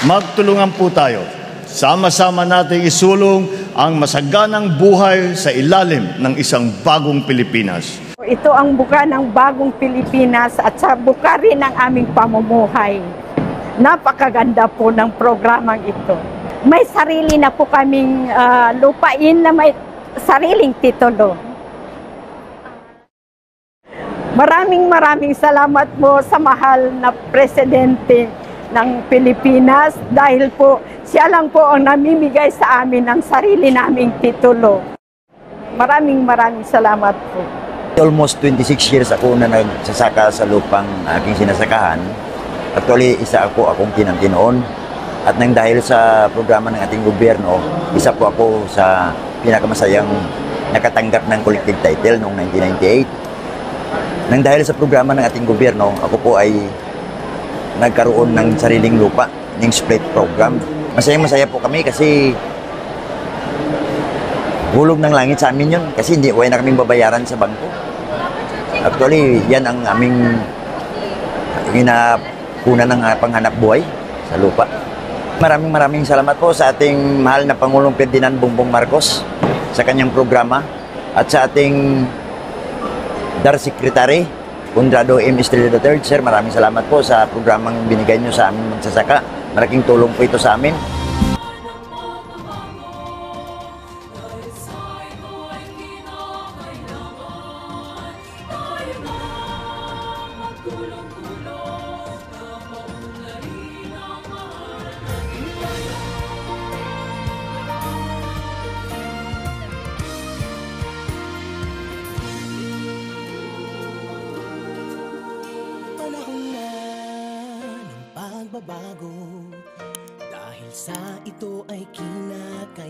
Magtulungan po tayo. Sama-sama nating isulong ang masaganang buhay sa ilalim ng isang bagong Pilipinas. Ito ang buka ng bagong Pilipinas at sa buka rin ng aming pamumuhay. Napakaganda po ng programang ito. May sarili na po kaming lupain na may sariling titulo. Maraming salamat po sa mahal na Presidente ng Pilipinas dahil po siya lang po ang namimigay sa amin ng sarili naming titulo. Maraming salamat po. Almost 26 years ako na nagsasaka sa lupang aking sinasakahan. Actually, isa akong tinangkin noon. At nang dahil sa programa ng ating gobyerno, isa po ako sa pinakamasayang nakatanggap ng collective title noong 1998. Nang dahil sa programa ng ating gobyerno, ako po ay nagkaroon ng sariling lupa, ng split program. Masaya po kami kasi hulog ng langit sa amin yun kasi wala na kaming babayaran sa bangko. Actually, yan ang aming ginapunan ng panghanap buhay sa lupa. Maraming salamat po sa ating mahal na Pangulong Ferdinand Bongbong Marcos sa kanyang programa at sa ating DAR Secretary Conrado M. Estrella III. Sir, maraming salamat po sa programang binigay nyo sa aming magsasaka. Malaking tulong po ito sa amin. Pagbabago dahil sa ito ay kinakailangan.